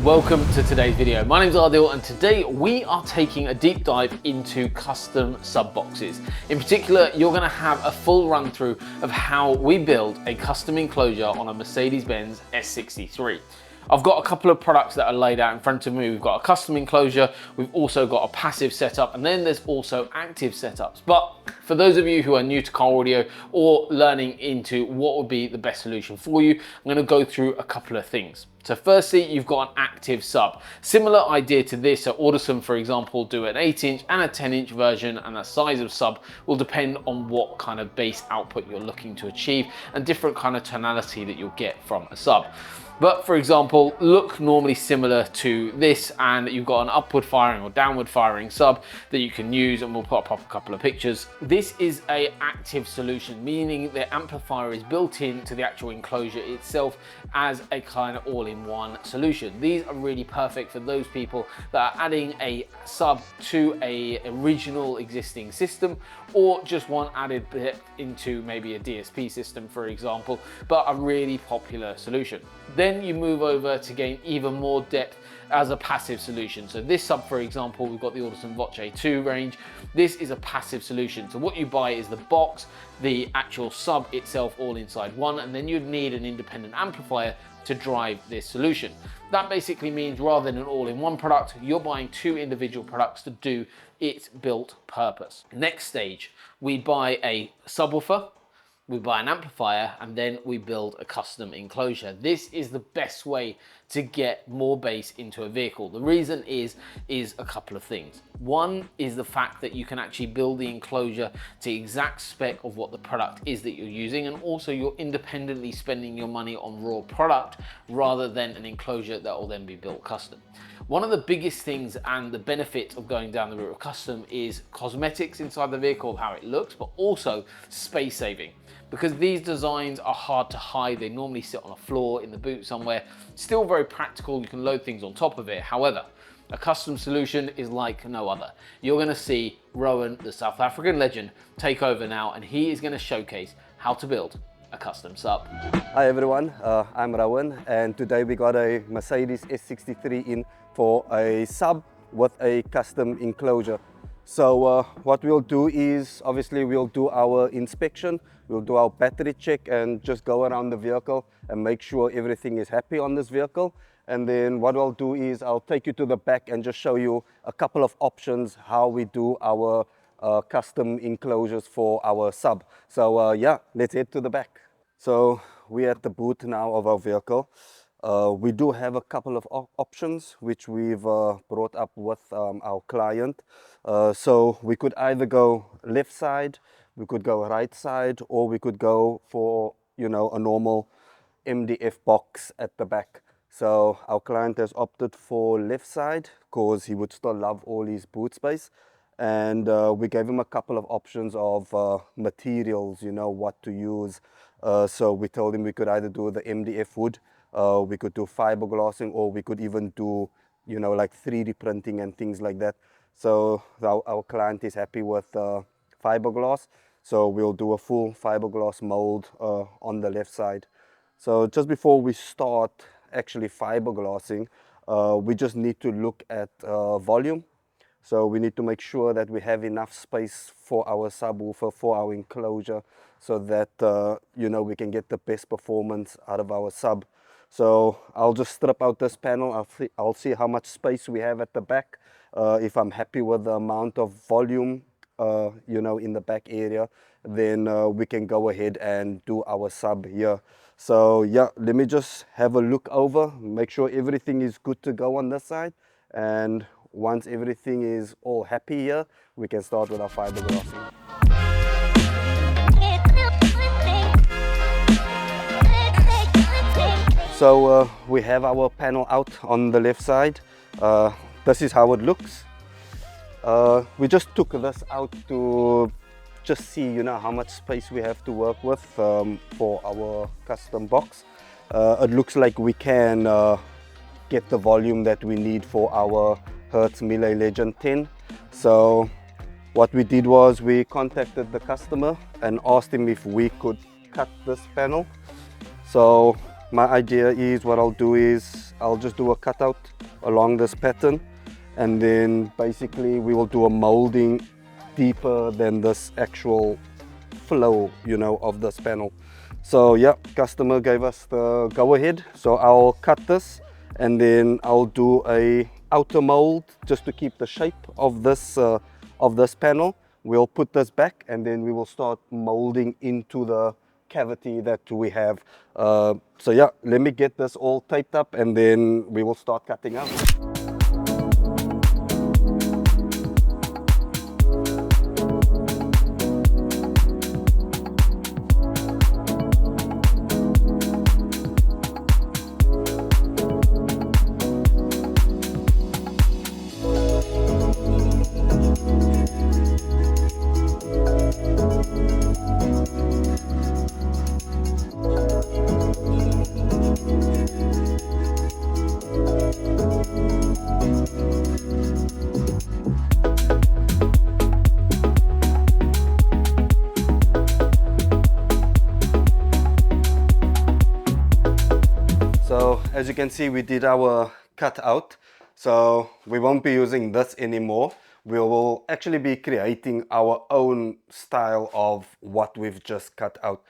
Welcome to today's video. My name's Ardil and today we are taking a deep dive into custom sub boxes. In particular, you're going to have a full run through of how we build a custom enclosure on a Mercedes-Benz S63. I've got a couple of products that are laid out in front of me. We've got a custom enclosure, we've also got a passive setup, and then there's also active setups. But for those of you who are new to car audio or learning into what would be the best solution for you, I'm going to go through a couple of things. So firstly, you've got an active sub. Similar idea to this, so Audison, for example, do an 8-inch and a 10-inch version, and the size of sub will depend on what kind of bass output you're looking to achieve and different kind of tonality that you'll get from a sub. But for example, look normally similar to this, and you've got an upward firing or downward firing sub that you can use, and we'll put up a couple of pictures. This is an active solution, meaning the amplifier is built into the actual enclosure itself as a kind of all-in-one solution. These are really perfect for those people that are adding a sub to a original existing system, or just one added bit into maybe a DSP system, for example, but a really popular solution. Then you move over to gain even more depth as a passive solution. So this sub, for example, we've got the Audison Voce 2 range. This is a passive solution. So what you buy is the box, the actual sub itself all inside one, and then you'd need an independent amplifier to drive this solution. That basically means rather than an all-in-one product, you're buying two individual products to do its built purpose. Next stage, we buy a subwoofer, we buy an amplifier, and then we build a custom enclosure. This is the best way to get more bass into a vehicle. The reason is a couple of things. One is the fact that you can actually build the enclosure to the exact spec of what the product is that you're using, and also you're independently spending your money on raw product rather than an enclosure that will then be built custom. One of the biggest things and the benefit of going down the route of custom is cosmetics inside the vehicle, how it looks, but also space saving. Because these designs are hard to hide, they normally sit on a floor in the boot somewhere. Still very practical, you can load things on top of it. However, a custom solution is like no other. You're gonna see Rowan, the South African legend, take over now, and he is gonna showcase how to build a custom sub. Hi everyone, I'm Rowan, and today we got a Mercedes S63 in for a sub with a custom enclosure. So what we'll do is, obviously we'll do our inspection, we'll do our battery check and just go around the vehicle and make sure everything is happy on this vehicle. And then what I'll do is I'll take you to the back and just show you a couple of options how we do our custom enclosures for our sub. So yeah, let's head to the back. So we're at the boot now of our vehicle. We do have a couple of options which we've brought up with our client. So we could either go left side, we could go right side, or we could go for, you know, a normal MDF box at the back. So our client has opted for left side because he would still love all his boot space. And we gave him a couple of options of materials, you know, what to use. So we told him we could either do the MDF wood, we could do fiberglassing, or we could even do, you know, like 3D printing and things like that. So our client is happy with fiberglass, so we'll do a full fiberglass mold on the left side. So just before we start actually fiberglassing, we just need to look at volume. So we need to make sure that we have enough space for our subwoofer, for our enclosure, so that you know, we can get the best performance out of our sub. So I'll just strip out this panel, I'll see how much space we have at the back. If I'm happy with the amount of volume you know, in the back area, then we can go ahead and do our sub here. So yeah, let me just have a look over, make sure everything is good to go on this side, and once everything is all happy here, we can start with our fiberglassing. So we have our panel out on the left side. This is how it looks. We just took this out to just see, you know, how much space we have to work with for our custom box. It looks like we can get the volume that we need for our Hertz Melee Legend 10. So what we did was we contacted the customer and asked him if we could cut this panel. So my idea is, what I'll do is I'll just do a cutout along this pattern, and then basically we will do a molding deeper than this actual flow, you know, of this panel. So yeah, customer gave us the go ahead, so I'll cut this and then I'll do a outer mold just to keep the shape of this panel. We'll put this back and then we will start molding into the cavity that we have. So yeah, let me get this all taped up and then we will start cutting out. So as you can see, we did our cut out, so we won't be using this anymore. We will actually be creating our own style of what we've just cut out.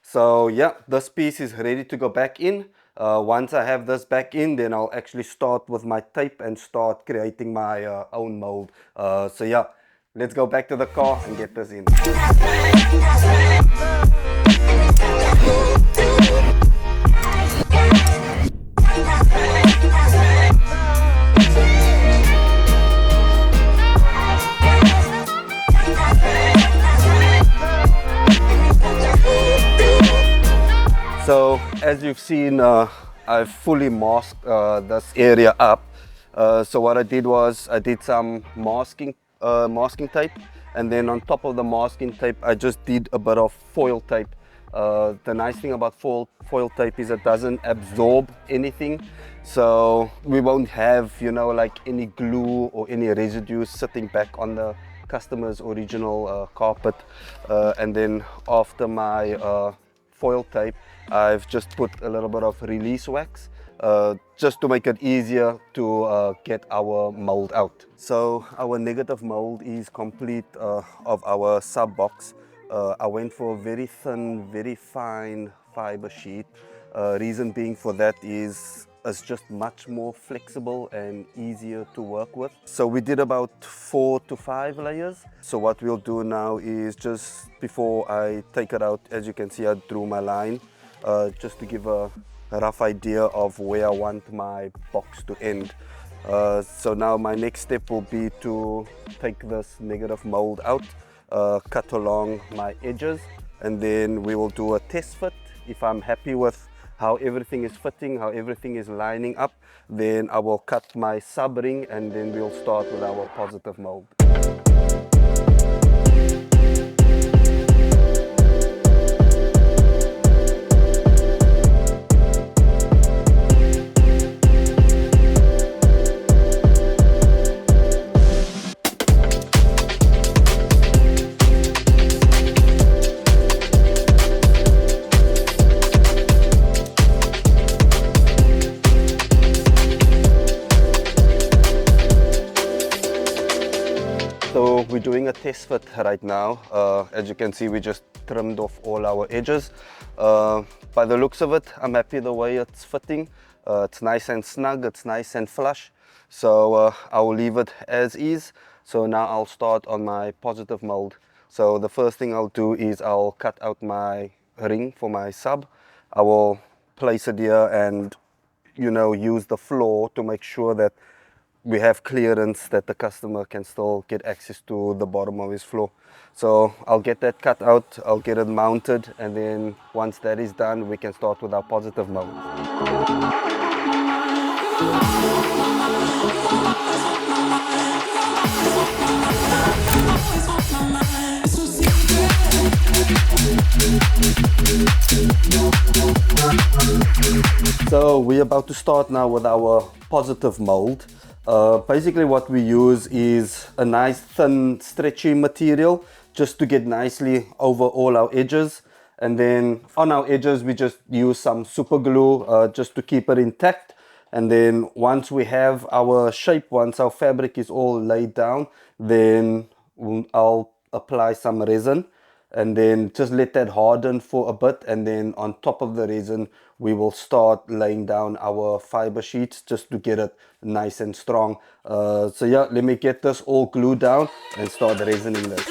So yeah, this piece is ready to go back in. Once I have this back in, then I'll actually start with my tape and start creating my own mold. So yeah, let's go back to the car and get this in. So as you've seen, I've fully masked this area up. So what I did was I did some masking tape, and then on top of the masking tape I just did a bit of foil tape. The nice thing about foil tape is it doesn't absorb anything, so we won't have, you know, like any glue or any residue sitting back on the customer's original carpet. And then after my foil tape, I've just put a little bit of release wax just to make it easier to get our mold out. So our negative mold is complete of our sub box. I went for a very thin, very fine fiber sheet. Reason being for that is it's just much more flexible and easier to work with. So we did about 4 to 5 layers. So what we'll do now is, just before I take it out, as you can see, I drew my line just to give a rough idea of where I want my box to end. So now my next step will be to take this negative mold out, cut along my edges, and then we will do a test fit. If I'm happy with how everything is fitting, how everything is lining up, then I will cut my sub ring and then we'll start with our positive mold. So we're doing a test fit right now. As you can see, we just trimmed off all our edges. By the looks of it, I'm happy the way it's fitting. It's nice and snug, it's nice and flush. So I'll leave it as is. So now I'll start on my positive mold. So the first thing I'll do is I'll cut out my ring for my sub. I will place it here and, you know, use the floor to make sure that we have clearance, that the customer can still get access to the bottom of his floor. So I'll get that cut out, I'll get it mounted, and then once that is done, we can start with our positive mold. So we're about to start now with our positive mold. Basically what we use is a nice thin stretchy material just to get nicely over all our edges, and then on our edges we just use some super glue just to keep it intact, And then once we have our shape, once our fabric is all laid down, then I'll apply some resin and then just let that harden for a bit, and then on top of the resin we will start laying down our fiber sheets just to get it nice and strong. So yeah, let me get this all glued down and start resining this.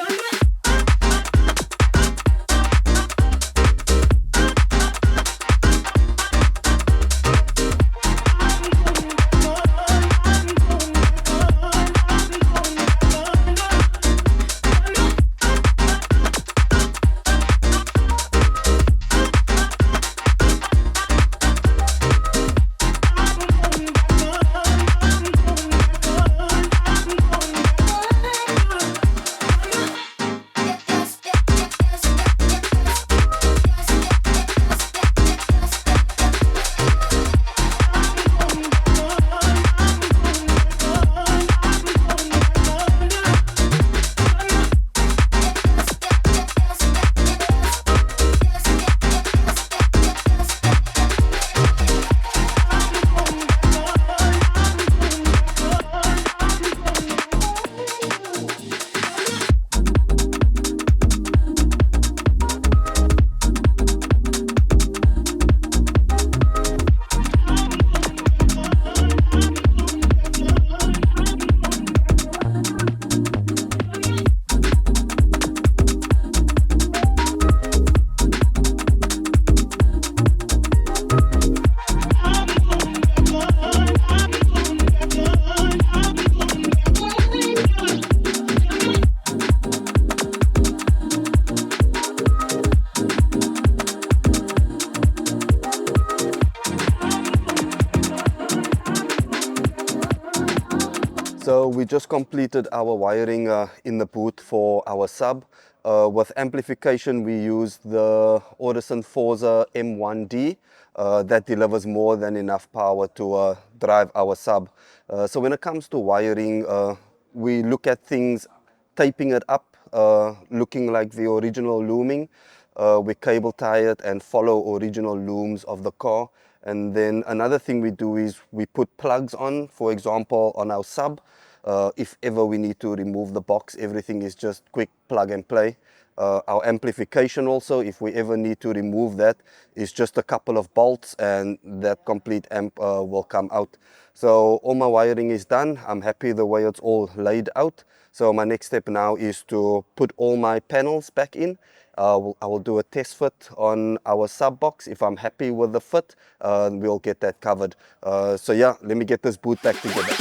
So we just completed our wiring in the boot for our sub. With amplification, we use the Audison Forza M1D. That delivers more than enough power to drive our sub. So when it comes to wiring, we look at things, taping it up, looking like the original looming. We cable tie it and follow original looms of the car. And then another thing we do is we put plugs on, for example, on our sub. If ever we need to remove the box, everything is just quick plug and play. Our amplification also, if we ever need to remove that, is just a couple of bolts and that complete amp will come out. So all my wiring is done. I'm happy the way it's all laid out. So my next step now is to put all my panels back in. I will do a test fit on our sub box. If I'm happy with the fit, we'll get that covered. So yeah, let me get this boot back together.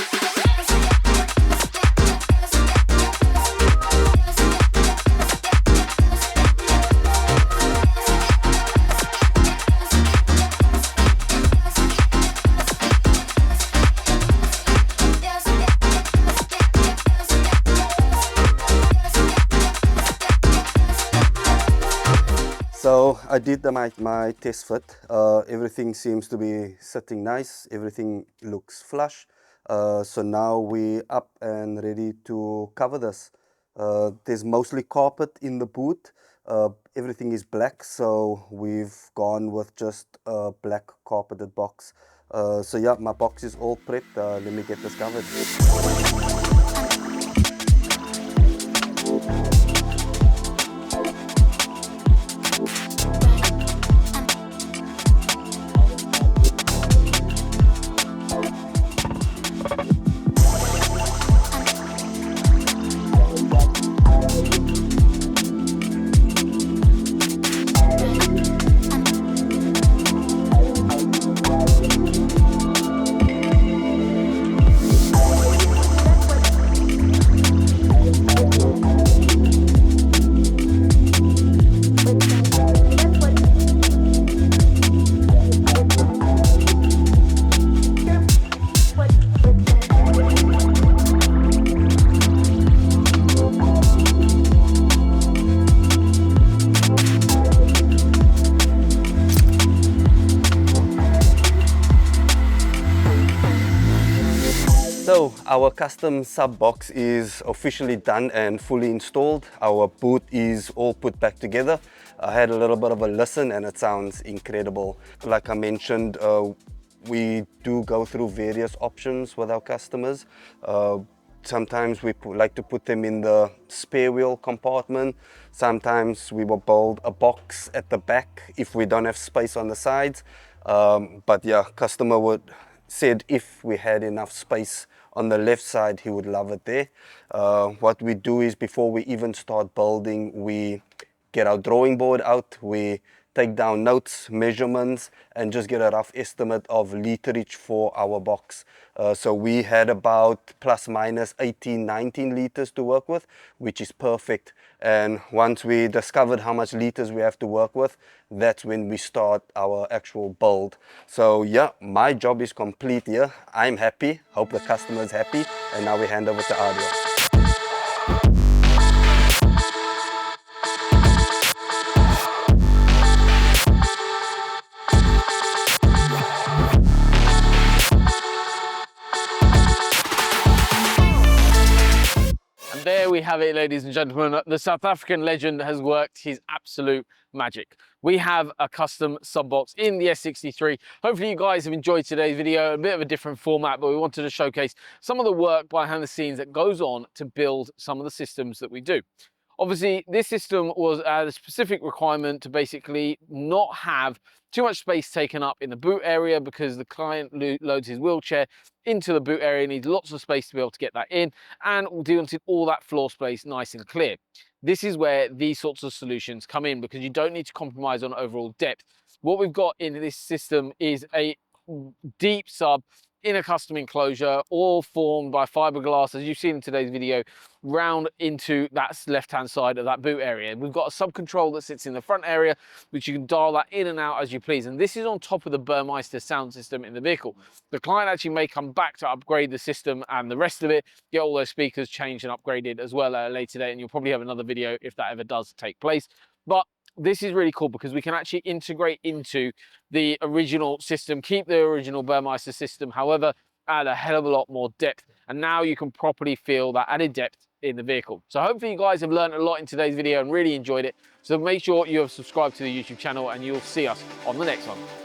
So I did my test fit. Everything seems to be sitting nice. Everything looks flush. So now we're up and ready to cover this. There's mostly carpet in the boot. Everything is black, so we've gone with just a black carpeted box. So yeah, my box is all prepped. Let me get this covered. So our custom sub box is officially done and fully installed. Our boot is all put back together. I had a little bit of a listen and it sounds incredible. Like I mentioned, we do go through various options with our customers. Sometimes we like to put them in the spare wheel compartment. Sometimes we will build a box at the back if we don't have space on the sides. But yeah, customer said if we had enough space on the left side, he would love it there. What we do is before we even start building, we get our drawing board out, we take down notes, measurements, and just get a rough estimate of literage for our box. So we had about plus minus 18, 19 liters to work with, which is perfect. And once we discovered how much liters we have to work with, that's when we start our actual build. So yeah, my job is complete here. I'm happy, hope the customer is happy, and now we hand over to Audio. There we have it, ladies and gentlemen. The South African legend has worked his absolute magic. We have a custom sub box in the S63. Hopefully you guys have enjoyed today's video, a bit of a different format, but we wanted to showcase some of the work behind the scenes that goes on to build some of the systems that we do. Obviously, this system was a specific requirement to basically not have too much space taken up in the boot area, because the client loads his wheelchair into the boot area, needs lots of space to be able to get that in, and we wanted all that floor space nice and clear. This is where these sorts of solutions come in, because you don't need to compromise on overall depth. What we've got in this system is a deep sub in a custom enclosure, all formed by fiberglass, as you've seen in today's video, round into that left-hand side of that boot area. We've got a sub control that sits in the front area, which you can dial that in and out as you please. And this is on top of the Burmeister sound system in the vehicle. The client actually may come back to upgrade the system and the rest of it, get all those speakers changed and upgraded as well at a later date. And you'll probably have another video if that ever does take place. But this is really cool because we can actually integrate into the original system, keep the original Burmeister system, however, add a hell of a lot more depth. And now you can properly feel that added depth in the vehicle. So hopefully you guys have learned a lot in today's video and really enjoyed it. So make sure you have subscribed to the YouTube channel, and you'll see us on the next one.